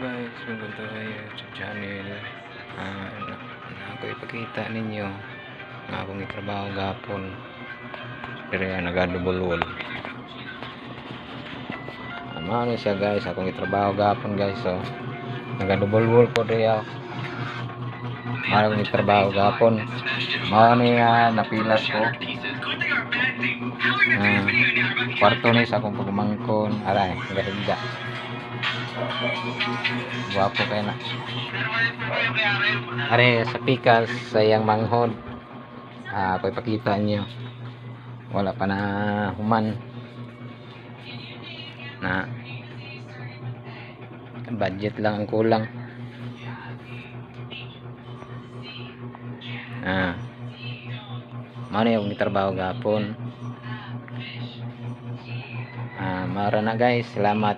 guys, welcome to my YouTube channel. Ako ipakita ninyo nga akong itrabaho gapon dire nagadouble wall. Ano siya guys, akong itrabaho gapon guys, so nagadouble wall ko dire. Akong itrabaho gapon mao ni napilas ko kwarto ni sa akong pagmangkon aray gahigda. Guwapo kayo na. Are sa pikas sayang manghod. Ako ipakita niyo. Wala pa na human. Na budget lang ang kulang. Mao na yung trabaho gapon. Mara na guys, salamat.